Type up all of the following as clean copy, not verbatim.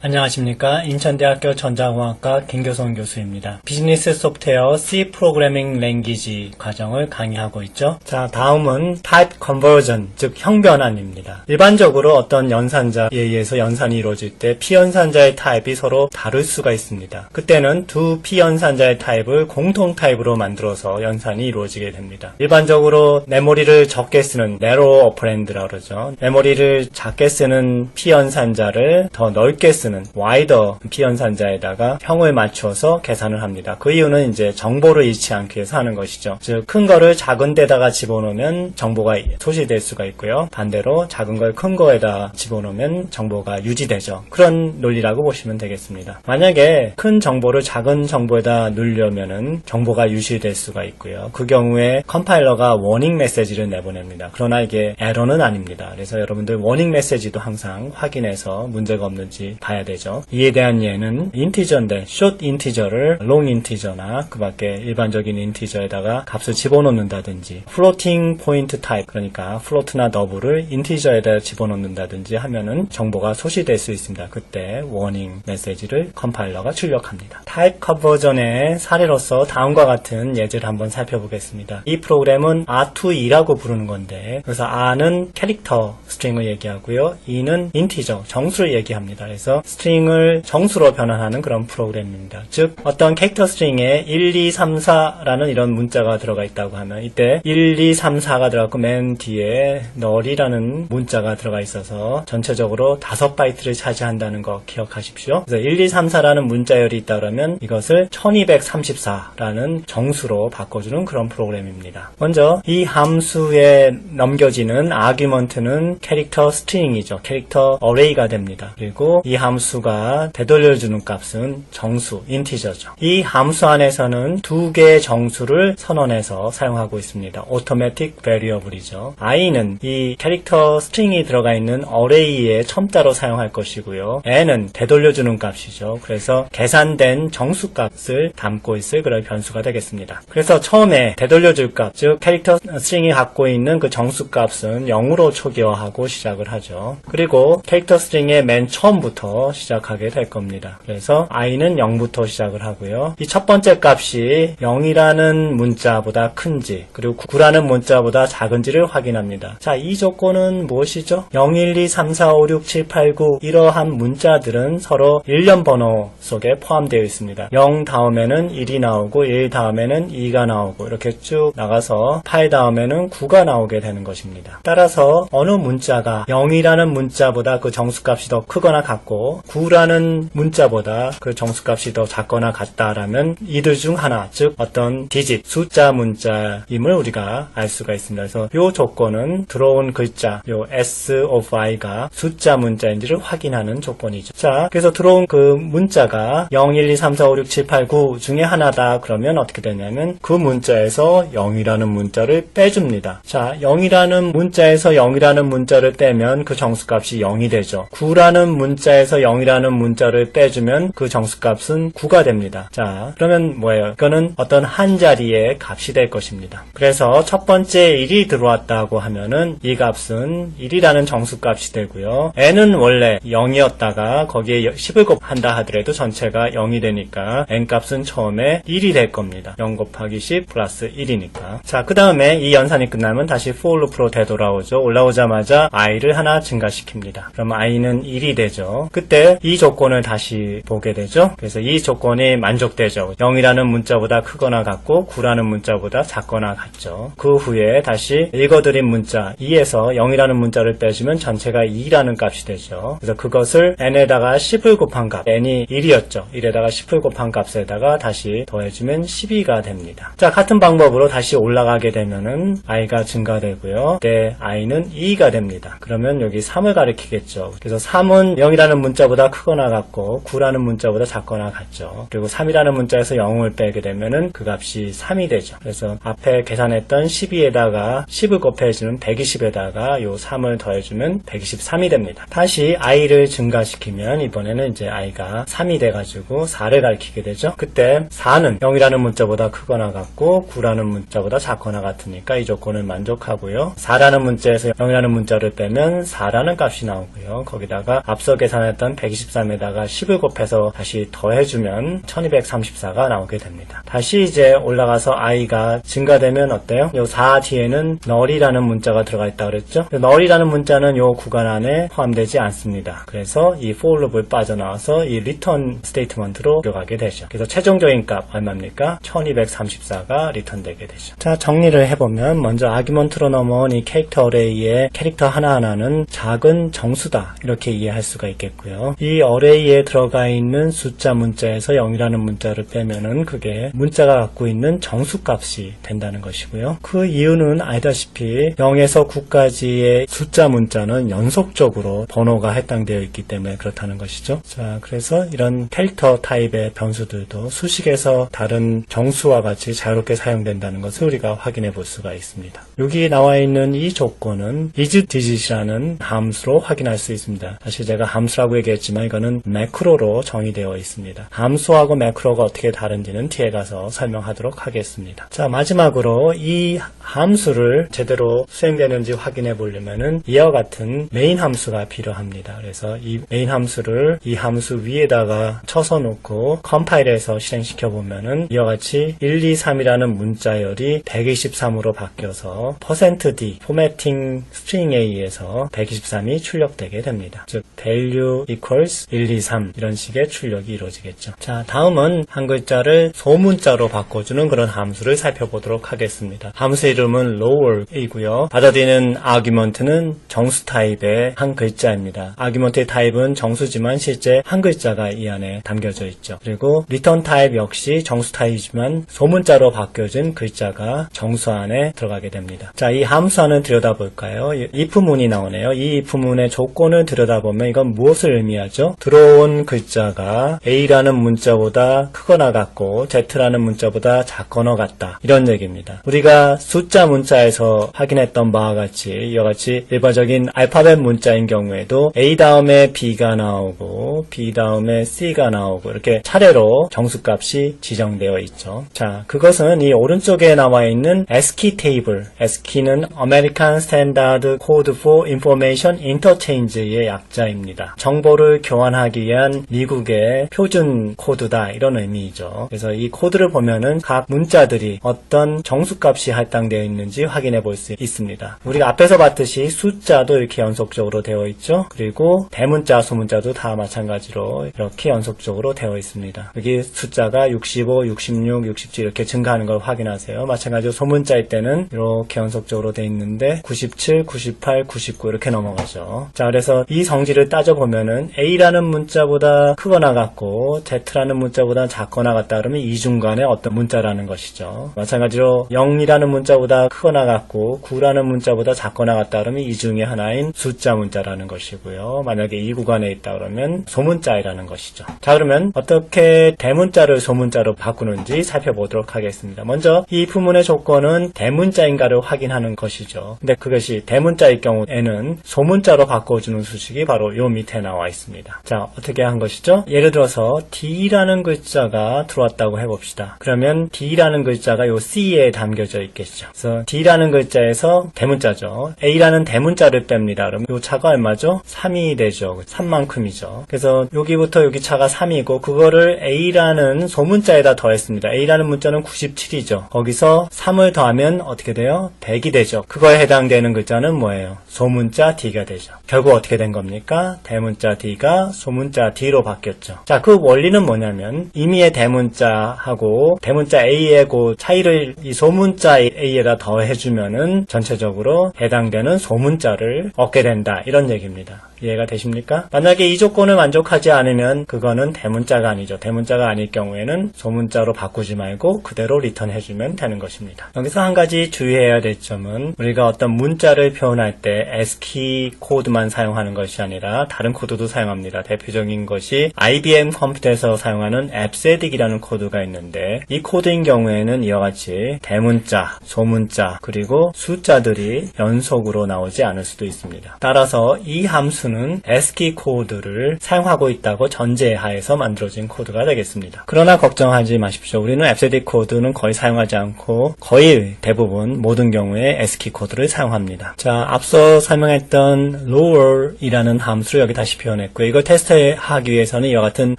안녕하십니까. 인천대학교 전자공학과 김교성 교수입니다. 비즈니스 소프트웨어 C 프로그래밍 랭귀지 과정을 강의하고 있죠. 자, 다음은 타입 컨버전, 즉 형변환입니다. 일반적으로 어떤 연산자에 의해서 연산이 이루어질 때 피연산자의 타입이 서로 다를 수가 있습니다. 그때는 두 피연산자의 타입을 공통 타입으로 만들어서 연산이 이루어지게 됩니다. 일반적으로 메모리를 적게 쓰는 내로 오퍼랜드라고 그러죠. 메모리를 작게 쓰는 피연산자를 더 넓게 쓰는 와이더 피연산자에다가 형을 맞추어서 계산을 합니다. 그 이유는 이제 정보를 잃지 않기 위해서 하는 것이죠. 즉, 큰 거를 작은 데다가 집어넣으면 정보가 소실될 수가 있고요. 반대로 작은 걸 큰 거에다 집어넣으면 정보가 유지되죠. 그런 논리라고 보시면 되겠습니다. 만약에 큰 정보를 작은 정보에다 넣으려면은 정보가 유실될 수가 있고요. 그 경우에 컴파일러가 워닝 메시지를 내보냅니다. 그러나 이게 에러는 아닙니다. 그래서 여러분들 워닝 메시지도 항상 확인해서 문제가 없는지 봐야 되죠. 이에 대한 예는 인티저인데 숏 인티저를 롱 인티저나 그 밖에 일반적인 인티저에다가 값을 집어넣는다든지 플로팅 포인트 타입, 그러니까 플로트나 더블을 인티저에다 집어넣는다든지 하면은 정보가 소실될 수 있습니다. 그때 워닝 메시지를 컴파일러가 출력합니다. 타입 컨버전의 사례로서 다음과 같은 예제를 한번 살펴보겠습니다. 이 프로그램은 R2E라고 부르는 건데, 그래서 R는 캐릭터 스트링을 얘기하고요. E는 인티저, 정수를 얘기합니다. 그래서 스트링을 정수로 변환하는 그런 프로그램입니다. 즉, 어떤 캐릭터 스트링에 1, 2, 3, 4라는 이런 문자가 들어가 있다고 하면 이때 1, 2, 3, 4가 들어갔고 맨 뒤에 널이라는 문자가 들어가 있어서 전체적으로 5바이트를 차지한다는 거 기억하십시오. 그래서 1, 2, 3, 4라는 문자열이 있다 그러면 이것을 1234라는 정수로 바꿔주는 그런 프로그램입니다. 먼저 이 함수에 넘겨지는 아규먼트는 캐릭터 스트링이죠. 캐릭터 어레이가 됩니다. 그리고 이 함수가 되돌려주는 값은 정수, 인티저죠. 이 함수 안에서는 두 개의 정수를 선언해서 사용하고 있습니다. automatic variable이죠. i는 이 캐릭터 스트링이 들어가 있는 어레이의 첨자로 사용할 것이고요. n은 되돌려주는 값이죠. 그래서 계산된 정수 값을 담고 있을 그런 변수가 되겠습니다. 그래서 처음에 되돌려줄 값, 즉 캐릭터 스트링이 갖고 있는 그 정수 값은 0으로 초기화하고 시작을 하죠. 그리고 캐릭터 스트링의 맨 처음부터 시작하게 될 겁니다. 그래서 i는 0부터 시작을 하고요. 이 첫 번째 값이 0이라는 문자보다 큰지 그리고 9라는 문자보다 작은지를 확인합니다. 자, 이 조건은 무엇이죠? 0, 1, 2, 3, 4, 5, 6, 7, 8, 9 이러한 문자들은 서로 일련 번호 속에 포함되어 있습니다. 0 다음에는 1이 나오고 1 다음에는 2가 나오고 이렇게 쭉 나가서 8 다음에는 9가 나오게 되는 것입니다. 따라서 어느 문자가 0이라는 문자보다 그 정수값이 더 크거나 같고 9라는 문자보다 그 정수값이 더 작거나 같다라면 이들 중 하나, 즉 어떤 디짓, 숫자 문자임을 우리가 알 수가 있습니다. 그래서 이 조건은 들어온 글자, 요 S of i가 숫자 문자인지를 확인하는 조건이죠. 자, 그래서 들어온 그 문자가 0, 1, 2, 3, 4, 5, 6, 7, 8, 9 중에 하나다 그러면 어떻게 되냐면 그 문자에서 0이라는 문자를 빼줍니다. 자, 0이라는 문자에서 0이라는 문자를 빼면 그 정수값이 0이 되죠. 9라는 문자에서 0이라는 문자를 빼주면 그 정수값은 9가 됩니다. 자, 그러면 뭐예요? 이거는 어떤 한 자리의 값이 될 것입니다. 그래서 첫 번째 1이 들어왔다고 하면은 이 값은 1이라는 정수값이 되고요. n은 원래 0이었다가 거기에 10을 곱한다 하더라도 전체가 0이 되니까 n 값은 처음에 1이 될 겁니다. 0 곱하기 10 플러스 1이니까. 자, 그 다음에 이 연산이 끝나면 다시 for loop로 되돌아오죠. 올라오자마자 i를 하나 증가시킵니다. 그럼 i는 1이 되죠. 그때 이 조건을 다시 보게 되죠. 그래서 이 조건이 만족되죠. 0이라는 문자보다 크거나 같고 9라는 문자보다 작거나 같죠. 그 후에 다시 읽어드린 문자 2에서 0이라는 문자를 빼주면 전체가 2라는 값이 되죠. 그래서 그것을 n에다가 10을 곱한 값, n이 1이었죠. 1에다가 10을 곱한 값에다가 다시 더해주면 12가 됩니다. 자, 같은 방법으로 다시 올라가게 되면은 i가 증가되고요. 그때 i는 2가 됩니다. 그러면 여기 3을 가리키겠죠. 그래서 3은 0이라는 문자보다 크거나 같고 9라는 문자보다 작거나 같죠. 그리고 3이라는 문자에서 0을 빼게 되면은 그 값이 3이 되죠. 그래서 앞에 계산했던 12에다가 10을 곱해주는 120에다가 요 3을 더해주면 123이 됩니다. 다시 i를 증가시키면 이번에는 이제 i가 3이 돼가지고 4를 가리키게 되죠. 그때 4는 0이라는 문자보다 크거나 같고 9라는 문자보다 작거나 같으니까 이 조건을 만족하고요. 4라는 문자에서 0이라는 문자를 빼면 4라는 값이 나오고요. 거기다가 앞서 계산했던 그러면 123에다가 10을 곱해서 다시 더해주면 1234가 나오게 됩니다. 다시 이제 올라가서 i가 증가되면 어때요? 요 4 뒤에는 null이라는 문자가 들어가 있다고 그랬죠? null이라는 문자는 요 구간 안에 포함되지 않습니다. 그래서 이 for loop을 빠져나와서 이 return 스테이트먼트로 들어가게 되죠. 그래서 최종적인 값 얼마입니까? 1234가 리턴 되게 되죠. 자, 정리를 해보면 먼저 아규먼트로 넘어온 이 캐릭터 어레이의 캐릭터 하나하나는 작은 정수다 이렇게 이해할 수가 있겠고요. 이 어레이에 들어가 있는 숫자 문자에서 0이라는 문자를 빼면은 그게 문자가 갖고 있는 정수값이 된다는 것이고요. 그 이유는 알다시피 0에서 9까지의 숫자 문자는 연속적으로 번호가 해당되어 있기 때문에 그렇다는 것이죠. 자, 그래서 이런 캐릭터 타입의 변수들도 수식에서 다른 정수와 같이 자유롭게 사용된다는 것을 우리가 확인해 볼 수가 있습니다. 여기 나와 있는 이 조건은 isDigit이라는 함수로 확인할 수 있습니다. 사실 제가 함수라고 얘기했지만 이거는 매크로로 정의되어 있습니다. 함수하고 매크로가 어떻게 다른지는 뒤에 가서 설명하도록 하겠습니다. 자, 마지막으로 이 함수를 제대로 수행되는지 확인해 보려면은 이와 같은 메인 함수가 필요합니다. 그래서 이 메인 함수를 이 함수 위에다가 쳐서 놓고 컴파일해서 실행시켜 보면은 이와 같이 1, 2, 3이라는 문자열이 123으로 바뀌어서 %d 포매팅 스트링에 의해서 123이 출력되게 됩니다. 즉 value equals 1, 2, 3 이런 식의 출력이 이루어지겠죠. 자, 다음은 한 글자를 소문자로 바꿔주는 그런 함수를 살펴보도록 하겠습니다. 함수 이름은 lower이고요. 받아들이는 아규먼트는 정수 타입의 한 글자입니다. 아규먼트의 타입은 정수지만 실제 한 글자가 이 안에 담겨져 있죠. 그리고 리턴 타입 역시 정수 타입이지만 소문자로 바뀌어진 글자가 정수 안에 들어가게 됩니다. 자, 이 함수 안을 들여다볼까요? if문이 나오네요. 이 if문의 조건을 들여다보면 이건 무엇을 의미하죠? 들어온 글자가 a라는 문자보다 크거나 같고 z라는 문자보다 작거나 같다 이런 얘기입니다. 우리가 숫자 문자에서 확인했던 바와 같이 이와 같이 일반적인 알파벳 문자인 경우에도 a 다음에 b가 나오고 b 다음에 c가 나오고 이렇게 차례로 정수값이 지정되어 있죠. 자, 그것은 이 오른쪽에 나와 있는 ASCII 테이블, ASCII는 American Standard Code for Information Interchange의 약자입니다. 정보를 교환하기 위한 미국의 표준 코드다 이런 의미이죠. 그래서 이 코드를 보면은 각 문자들이 어떤 정수값이 할당되어 있는지 확인해 볼 수 있습니다. 우리가 앞에서 봤듯이 숫자도 이렇게 연속적으로 되어 있죠. 그리고 대문자, 소문자도 다 마찬가지로 이렇게 연속적으로 되어 있습니다. 여기 숫자가 65, 66, 67 이렇게 증가하는 걸 확인하세요. 마찬가지로 소문자일 때는 이렇게 연속적으로 되어 있는데 97, 98, 99 이렇게 넘어가죠. 자, 그래서 이 성질을 따져보면은 A라는 문자보다 크거나 같고 Z라는 문자보다 작거나 같다 그러면 이 중간에 어떤 문자라는 것이죠. 마찬가지로 0이라는 문자보다 크거나 같고 9라는 문자보다 작거나 같다 그러면 이 중에 하나인 숫자 문자라는 것이고요. 만약에 이 구간에 있다 그러면 소문자이라는 것이죠. 자, 그러면 어떻게 대문자를 소문자로 바꾸는지 살펴보도록 하겠습니다. 먼저 이 if문의 조건은 대문자인가를 확인하는 것이죠. 근데 그것이 대문자일 경우에는 소문자로 바꿔주는 수식이 바로 요 밑에 나와 있습니다. 자, 어떻게 한 것이죠? 예를 들어서 D라는 글자가 들어왔다고 해봅시다. 그러면 D라는 글자가 요 C에 담겨져 있겠죠. 그래서 D라는 글자에서 대문자죠. A라는 대문자를 뺍니다. 그럼 요 차가 얼마죠? 3이 되죠. 3만큼이죠. 그래서 여기부터 여기 차가 3이고 그거를 A라는 소문자에다 더했습니다. A라는 문자는 97이죠. 거기서 3을 더하면 어떻게 돼요? 100이 되죠. 그거에 해당되는 글자는 뭐예요? 소문자 D가 되죠. 결국 어떻게 된 겁니까? 대문자 D가 소문자 D로 바뀌었죠. 자, 그 원리는 뭐냐면 임의의 대문자하고 대문자 A의 그 차이를 이 소문자 A에다 더해주면은 전체적으로 해당되는 소문자를 얻게 된다 이런 얘기입니다. 이해가 되십니까? 만약에 이 조건을 만족하지 않으면 그거는 대문자가 아니죠. 대문자가 아닐 경우에는 소문자로 바꾸지 말고 그대로 리턴해주면 되는 것입니다. 여기서 한 가지 주의해야 될 점은 우리가 어떤 문자를 표현할 때 ASCII 코드만 사용하는 것이 아니라 다른 코드도 사용합니다. 대표적인 것이 IBM 컴퓨터에서 사용하는 앱세딕이라는 코드가 있는데 이 코드인 경우에는 이와 같이 대문자, 소문자, 그리고 숫자들이 연속으로 나오지 않을 수도 있습니다. 따라서 이 함수는 2는 ASCII 코드를 사용하고 있다고 전제하에서 만들어진 코드가 되겠습니다. 그러나 걱정하지 마십시오. 우리는 앱세딕 코드는 거의 사용하지 않고 거의 대부분 모든 경우에 ASCII 코드를 사용합니다. 자, 앞서 설명했던 lower이라는 함수를 여기 다시 표현했고요. 이걸 테스트하기 위해서는 이와 같은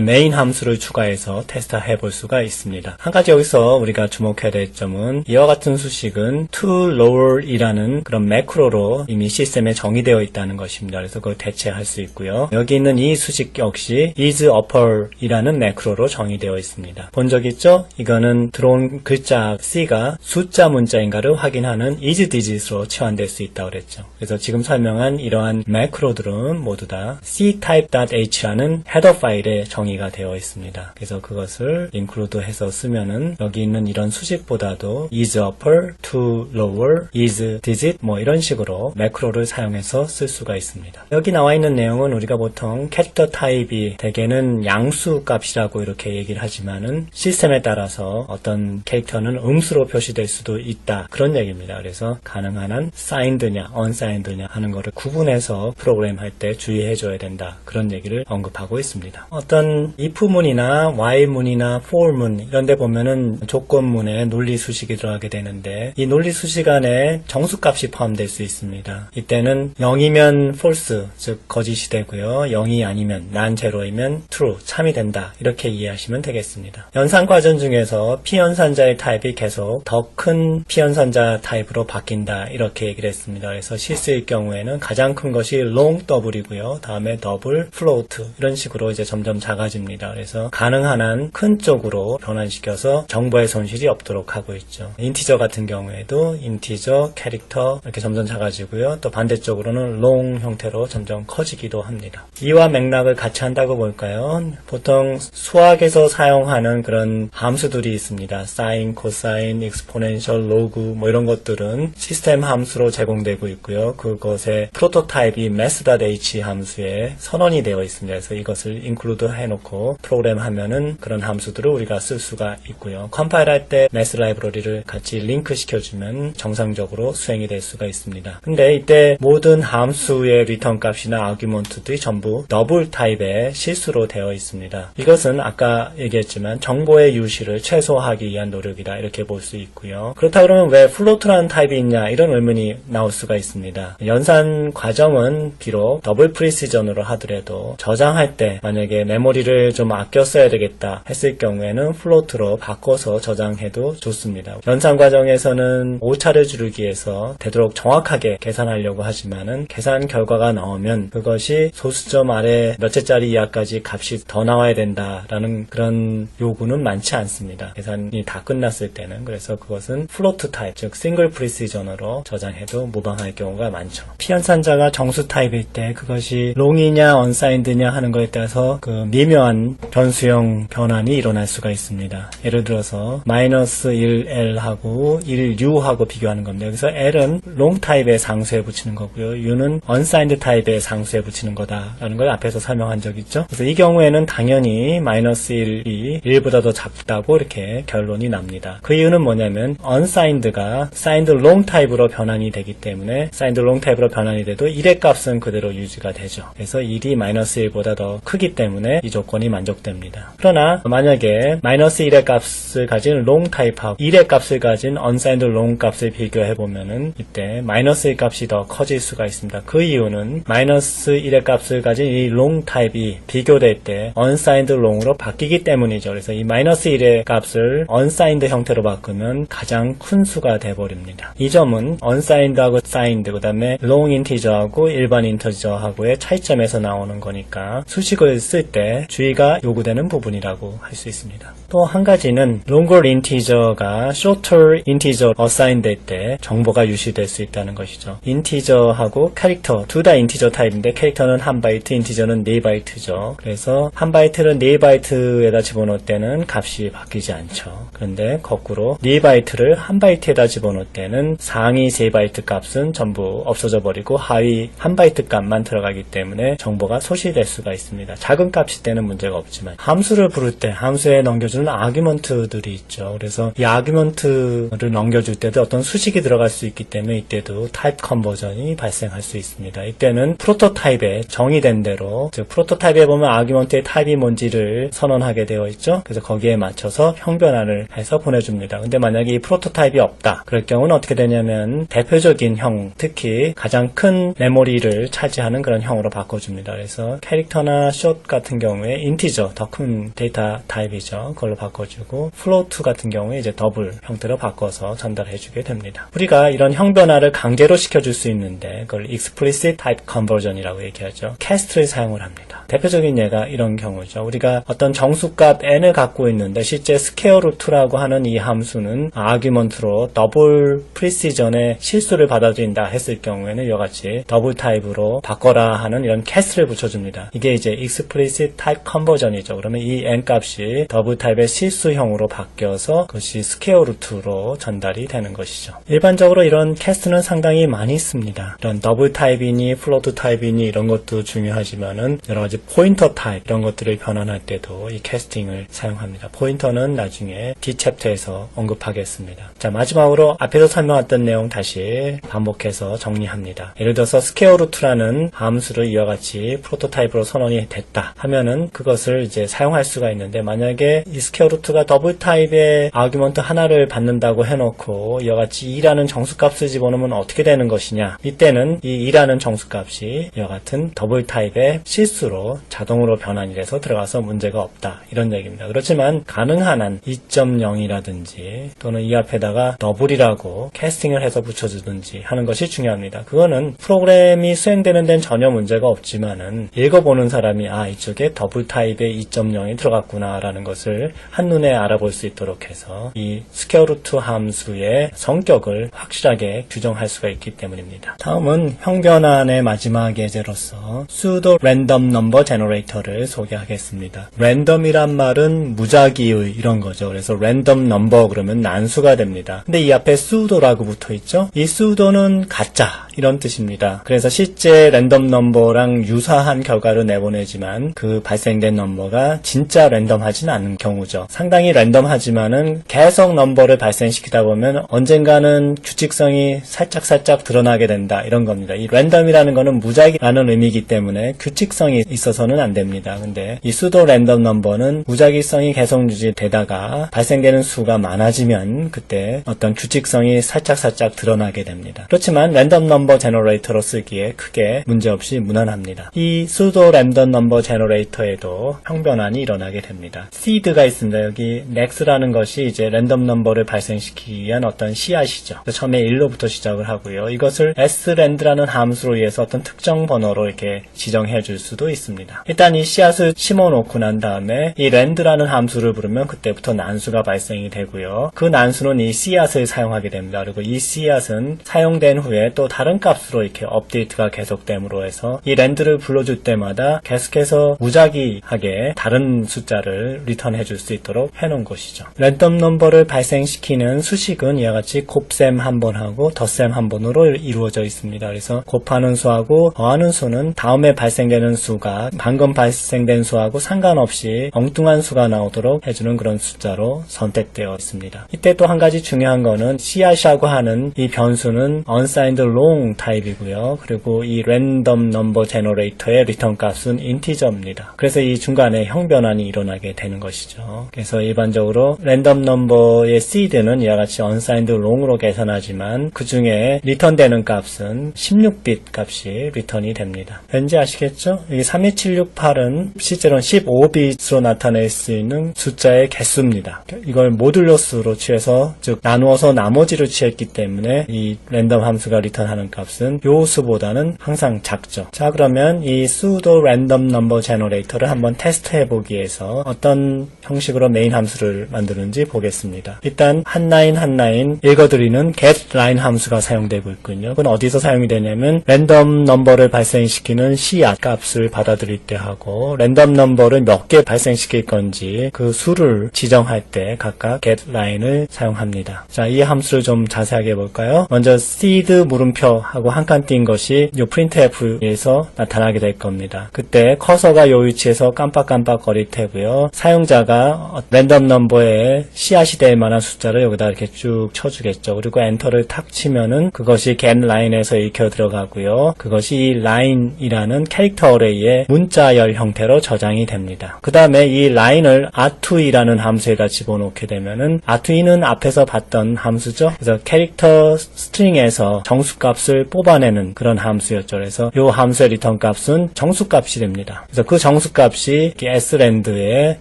메인 함수를 추가해서 테스트해 볼 수가 있습니다. 한 가지 여기서 우리가 주목해야 될 점은 이와 같은 수식은 to lower이라는 그런 매크로로 이미 시스템에 정의되어 있다는 것입니다. 그래서 그걸 대체할 수 있고요. 여기 있는 이 수식 역시 is upper이라는 매크로로 정의되어 있습니다. 본 적 있죠? 이거는 들어온 글자 C가 숫자 문자인가를 확인하는 is digit으로 치환될 수 있다고 그랬죠. 그래서 지금 설명한 이러한 매크로들은 모두 다 ctype.h라는 헤더 파일에 정의가 되어 있습니다. 그래서 그것을 include 해서 쓰면은 여기 있는 이런 수식보다도 is upper, to lower, is digit 뭐 이런 식으로 매크로를 사용해서 쓸 수가 있습니다. 여기 나와 있는 내용은 우리가 보통 캐릭터 타입이 대개는 양수 값이라고 이렇게 얘기를 하지만은 시스템에 따라서 어떤 캐릭터는 음수로 표시될 수도 있다. 그런 얘기입니다. 그래서 가능한 한 signed냐, unsigned냐 하는 거를 구분해서 프로그램 할 때 주의해 줘야 된다. 그런 얘기를 언급하고 있습니다. 어떤 if문이나 while문이나 for문 이런 데 보면은 조건문에 논리 수식이 들어가게 되는데 이 논리 수식 안에 정수값이 포함될 수 있습니다. 이때는 0이면 false, 즉 거짓이 되고요. 0이 아니면 non zero이면 true, 참이 된다. 이렇게 이해하시면 되겠습니다. 연산 과정 중에서 피연산자의 타입이 계속 더 큰 피연산자 타입으로 바뀐다. 이렇게 얘기를 했습니다. 그래서 실수일 경우에는 가장 큰 것이 long 더블이고요. 다음에 더블, float 이런 식으로 이제 점점 작아집니다. 그래서 가능한 한 큰 쪽으로 변환시켜서 정보의 손실이 없도록 하고 있죠. 인티저 같은 경우에도 인티저, 캐릭터 이렇게 점점 작아지고요. 또 반대쪽으로는 long 형태로 점점 커지기도 합니다. 이와 맥락을 같이 한다고 볼까요? 보통 수학에서 사용하는 그런 함수들이 있습니다. sin, cosine, exponential, log 뭐 이런 것들은 시스템 함수로 제공되고 있고요. 그것의 프로토타입이 math.h 함수에 선언이 되어 있습니다. 그래서 이것을 include 해놓고 프로그램 하면은 그런 함수들을 우리가 쓸 수가 있고요. 컴파일 할 때 math 라이브러리를 같이 링크 시켜주면 정상적으로 수행이 될 수가 있습니다. 근데 이때 모든 함수의 리턴 값이나 아규먼트들이 전부 더블 타입의 실수로 되어 있습니다. 이것은 아까 얘기했지만 정보의 유실을 최소화하기 위한 노력이다. 이렇게 볼 수 있고요. 그렇다 그러면 왜 플로트라는 타입이 있냐 이런 의문이 나올 수가 있습니다. 연산 과정은 비록 더블 프리시전으로 하더라도 저장할 때 만약에 메모리를 좀 아껴 써야 되겠다 했을 경우에는 플로트로 바꿔서 저장해도 좋습니다. 연산 과정에서는 오차를 줄이기 위해서 되도록 정확하게 계산하려고 하지만은 계산 결과가 나오면 그것이 소수점 아래 몇째짜리 이하까지 값이 더 나와야 된다라는 그런 요구는 많지 않습니다. 계산이 다 끝났을 때는. 그래서 그것은 플로트 타입, 즉 싱글 프리시전으로 저장해도 무방할 경우가 많죠. 피연산자가 정수 타입일 때 그것이 롱이냐 언사인드냐 하는 것에 따라서 그 미묘한 변수형 변환이 일어날 수가 있습니다. 예를 들어서 마이너스 1L하고 1U하고 비교하는 겁니다. 여기서 L은 롱 타입의 상수에 붙이는 거고요. U는 unsigned 타입의 상수에 붙이는 거다라는 걸 앞에서 설명한 적 있죠. 그래서 이 경우에는 당연히 마이너스 1이 1보다 더 작다고 이렇게 결론이 납니다. 그 이유는 뭐냐면 unsigned가 signed long 타입으로 변환이 되기 때문에 signed long 타입으로 변환이 돼도 1의 값은 그대로 유지가 되죠. 그래서 1이 마이너스 1보다 더 크기 때문에 이 조건이 만족됩니다. 그러나 만약에 마이너스 1의 값을 가진 long 타입하고 1의 값을 가진 unsigned long 값을 비교해보면은 이때 마이너스 1 값이 더 커질 수가 있습니다. 그 이유는 마이너스 1의 값을 가진 이 long 타입이 비교될 때 unsigned long으로 바뀌기 때문이죠. 그래서 이 마이너스 1의 값을 unsigned 형태로 바꾸면 가장 큰 수가 돼버립니다. 이 점은 unsigned하고 signed 그 다음에 long integer하고 일반 integer하고의 차이점에서 나오는 거니까 수식을 쓸 때 주의가 요구되는 부분이라고 할 수 있습니다. 또 한 가지는 longer integer가 shorter integer assign 될 때 정보가 유실될 수 있다는 것이죠. integer하고 캐릭터 둘 다 integer 타입인데 캐릭터는 1바이트, 인티저는 4바이트죠. 그래서 1바이트를 4바이트에다 집어넣을 때는 값이 바뀌지 않죠. 그런데 거꾸로 4바이트를 1바이트에다 집어넣을 때는 상위 3바이트 값은 전부 없어져 버리고 하위 1바이트 값만 들어가기 때문에 정보가 소실될 수가 있습니다. 작은 값일 때는 문제가 없지만 함수를 부를 때 함수에 넘겨주는 아규먼트들이 있죠. 그래서 이 아규먼트를 넘겨줄 때도 어떤 수식이 들어갈 수 있기 때문에 이때도 타입 컨버전이 발생할 수 있습니다. 이때는 프로토타입에 정의된 대로, 즉 프로토타입에 보면 아규먼트의 타입이 뭔지를 선언하게 되어 있죠. 그래서 거기에 맞춰서 형 변환을 해서 보내줍니다. 근데 만약에 이 프로토타입이 없다, 그럴 경우는 어떻게 되냐면 대표적인 형, 특히 가장 큰 메모리를 차지하는 그런 형으로 바꿔줍니다. 그래서 캐릭터나 숏 같은 경우에 인티저, 더 큰 데이터 타입이죠. 그걸로 바꿔주고, 플로트 같은 경우에 이제 더블 형태로 바꿔서 전달해주게 됩니다. 우리가 이런 형 변화를 강제로 시켜줄 수 있는데 그걸 explicit type conversion이라고 얘기하죠. 캐스트를 사용을 합니다. 대표적인 예가 이런 경우죠. 우리가 어떤 정수값 n을 갖고 있는데 실제 스퀘어 루트라고 하는 이 함수는 아규먼트로 더블 프리시전의 실수를 받아들인다 했을 경우에는 이와 같이 더블 타입으로 바꿔라 하는 이런 캐스트를 붙여줍니다. 이게 이제 explicit type conversion이죠. 그러면 이 n 값이 더블 타입의 실수형으로 바뀌어서 그것이 스퀘어 루트로 전달이 되는 것이죠. 일반적으로 이런 캐스트는 상당히 많이 씁니다. 이런 더블 타입이니 플로트 타입이니 이런 것도 중요하지만은 여러 가지 포인터 타입 이런 것들을 변환할 때도 이 캐스팅을 사용합니다. 포인터는 나중에 D챕터에서 언급하겠습니다. 자, 마지막으로 앞에서 설명했던 내용 다시 반복해서 정리합니다. 예를 들어서 스퀘어 루트라는 함수를 이와 같이 프로토타입으로 선언이 됐다 하면은 그것을 이제 사용할 수가 있는데, 만약에 이 스퀘어 루트가 더블 타입의 아규먼트 하나를 받는다고 해놓고 이와 같이 2라는 정수값을 집어넣으면 어떻게 되는 것이냐, 이때는 이 2라는 정수값이 이와 같은 더블 타입의 실수로 자동으로 변환이 돼서 들어가서 문제가 없다, 이런 얘기입니다. 그렇지만 가능한 한 2.0이라든지 또는 이 앞에다가 더블이라고 캐스팅을 해서 붙여주든지 하는 것이 중요합니다. 그거는 프로그램이 수행되는 데는 전혀 문제가 없지만은 읽어보는 사람이 이쪽에 더블 타입의 2.0이 들어갔구나 라는 것을 한눈에 알아볼 수 있도록 해서 이 스퀘어 루트 함수의 성격을 확실하게 규정할 수가 있기 때문입니다. 다음은 형 변환의 마지막 예제로서 pseudo random number generator를 소개하겠습니다. 랜덤이란 말은 무작위의 이런 거죠. 그래서 random number 그러면 난수가 됩니다. 근데 이 앞에 pseudo라고 붙어 있죠. 이 pseudo는 가짜 이런 뜻입니다. 그래서 실제 랜덤 넘버랑 유사한 결과를 내보내지만 그 발생된 넘버가 진짜 랜덤하진 않은 경우죠. 상당히 랜덤하지만은 계속 넘버를 발생시키다 보면 언젠가는 규칙성이 살짝 드러나게 된다, 이런 겁니다. 이 랜덤이라는 거는 무작위라는 의미이기 때문에 규칙성이 있어서는 안 됩니다. 근데 이 수도 랜덤 넘버는 무작위성이 계속 유지되다가 발생되는 수가 많아지면 그때 어떤 규칙성이 살짝 드러나게 됩니다. 그렇지만 랜덤 넘버 제너레이터로 쓰기에 크게 문제없이 무난합니다. 이 수도 랜덤 넘버 제너레이터에도 형 변환이 일어나게 됩니다. seed가 있습니다. 여기 next라는 것이 이제 랜덤 넘버를 발생시키기 위한 어떤 씨앗이죠. 처음에 1로부터 시작을 하고요. 이것을 srand라는 함수로 의해서 어떤 특정 번호로 이렇게 지정해 줄 수도 있습니다. 일단 이 씨앗을 심어 놓고 난 다음에 이 rand라는 함수를 부르면 그때부터 난수가 발생이 되고요. 그 난수는 이 씨앗을 사용하게 됩니다. 그리고 이 씨앗은 사용된 후에 또 다른 값으로 이렇게 업데이트가 계속됨으로 해서 이 rand를 불러줄 때마다 계속해서 무작위하게 다른 숫자를 리턴해 줄 수 있도록 해놓은 것이죠. 랜덤 넘버를 발생시키는 수식은 이와 같이 곱셈 한 번 하고 덧셈 한 번으로 이루어져 있습니다. 그래서 곱하는 수하고 더하는 수는 다음에 발생되는 수가 방금 발생된 수하고 상관없이 엉뚱한 수가 나오도록 해주는 그런 숫자로 선택되어 있습니다. 이때 또 한 가지 중요한 거는 씨앗이라고 하는 이 변수는 unsigned long 타입이고요. 그리고 이 random number generator의 리턴 값은 인티저입니다. 그래서 이 중간에 형 변환이 일어나게 되는 것이죠. 그래서 일반적으로 랜덤 넘버의 seed는 이와 같이 unsigned long으로 계산하지만 그 중에 리턴되는 값은 16빗 값이 리턴이 됩니다. 왠지 아시겠죠? 이 32768은 실제로는 15빗으로 나타낼 수 있는 숫자의 개수입니다. 이걸 모듈러 수로 취해서, 즉 나누어서 나머지를 취했기 때문에 이 랜덤 함수가 리턴하는 값은 요 수보다는 항상 작죠. 자, 그러면 이 pseudo random number generator를 한번 테스트해 보기 위해서 어떤 형식으로 메인 함수를 만드는지 보겠습니다. 일단 한 라인 읽어드리는 getLine 함수가 사용되고 있군요. 그건 어디서 사용이 되냐면 랜덤 넘버를 발생시키는 씨앗 값을 받아들일 때 하고 랜덤 넘버를 몇 개 발생시킬 건지 그 수를 지정할 때 각각 getLine을 사용합니다. 자, 이 함수를 좀 자세하게 볼까요? 먼저 seed 물음표 하고 한 칸 띈 것이 이 printf에서 나타나게 될 겁니다. 그때 커서가 요 위치에서 깜빡깜빡거릴 테고요. 사용자가 랜덤 넘버에 씨앗이 될 만한 숫자를 여기다 이렇게 쭉 쳐주겠죠. 그리고 엔터를 탁 치면은 그것이 getLine에서 읽혀 들어가고요. 그것이 다시 line이라는 캐릭터 어레이의 문자열 형태로 저장이 됩니다. 그 다음에 이 line을 r2e라는 함수에다 집어넣게 되면은 r2e는 앞에서 봤던 함수죠. 그래서 캐릭터 스트링에서 정수값을 뽑아내는 그런 함수였죠. 그래서 이 함수의 리턴 값은 정수값이 됩니다. 그래서 그 정수값이 srand의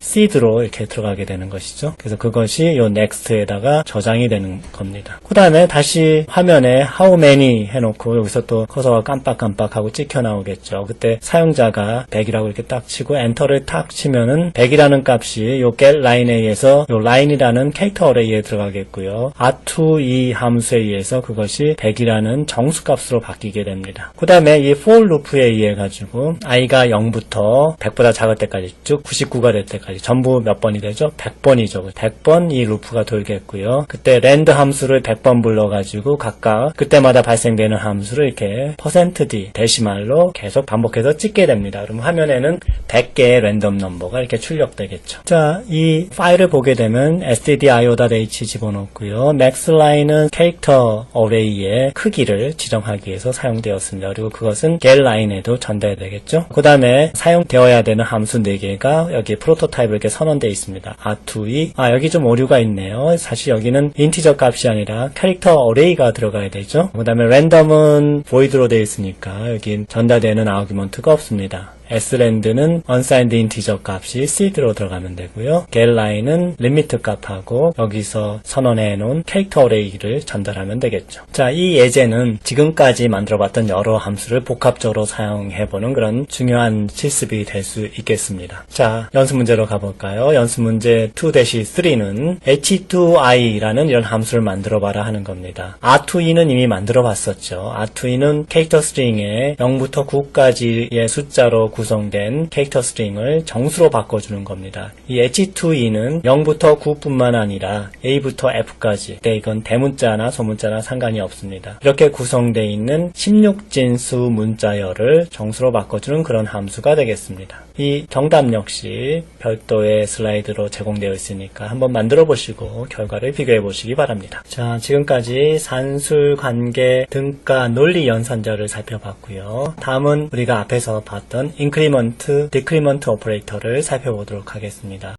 seed로 이렇게 들어가게 되는 것이죠. 그래서 그것이 이 next에다가 저장이 되는 겁니다. 그 다음에 다시 화면에 how many 해놓고 여기서 또 커서가 깜빡깜빡하고 찍혀 나오겠죠. 그때 사용자가 100이라고 이렇게 딱 치고 엔터를 탁 치면은 100이라는 값이 요 get line에 의해서 요 line이라는 캐릭터 어레이에 들어가겠고요. r2e 함수에 의해서 그것이 100이라는 정수값으로 바뀌게 됩니다. 그 다음에 이 for loop에 의해 가지고 i가 0부터 100보다 작을 때까지, 즉 99가 될 때까지 전부 몇 번이 되죠? 100번이죠. 100번 이 루프가 돌겠고요. 그때 rand 함수를 100번 불러가지고 각각 그때마다 발생되는 함수를 이렇게 %d 데시말로 계속 반복해서 찍게 됩니다. 그럼 화면에는 100개의 랜덤 넘버가 이렇게 출력되겠죠. 자, 이 파일을 보게 되면 stdio.h 집어넣고요. maxline은 캐릭터 어레이의 크기를 지정하기 위해서 사용되었습니다. 그리고 그것은 getline에도 전달되겠죠. 그 다음에 사용되어야 되는 함수 4개가 여기 프로토타입에 이렇게 선언되어 있습니다. r2e, 여기 좀 오류가 있네요. 사실 여기는 인티저 값이 아니라 캐릭터 어레이가 들어가야 되죠. 그 다음에 랜덤은 void로 되어 있으니까 여기 전달되는 아우기먼트가 없습니다. srand는 unsigned integer 값이 seed로 들어가면 되고요. getline은 리미트 값하고 여기서 선언해 놓은 캐릭터 어레이를 전달하면 되겠죠. 자, 이 예제는 지금까지 만들어봤던 여러 함수를 복합적으로 사용해보는 그런 중요한 실습이 될 수 있겠습니다. 자, 연습 문제로 가볼까요? 연습 문제 2-3는 h2i라는 이런 함수를 만들어봐라 하는 겁니다. r2e는 이미 만들어봤었죠. r2e는 캐릭터 스트링에 0부터 9까지의 숫자로 구성된 캐릭터 스트링을 정수로 바꿔주는 겁니다. 이 h2e는 0부터 9뿐만 아니라 a부터 f까지, 이건 대문자나 소문자나 상관이 없습니다. 이렇게 구성되어 있는 16진수 문자열을 정수로 바꿔주는 그런 함수가 되겠습니다. 이 정답 역시 별도의 슬라이드로 제공되어 있으니까 한번 만들어 보시고 결과를 비교해 보시기 바랍니다. 자, 지금까지 산술, 관계, 등가, 논리 연산자를 살펴봤고요. 다음은 우리가 앞에서 봤던 인크리먼트, 디크리먼트 오퍼레이터를 살펴보도록 하겠습니다.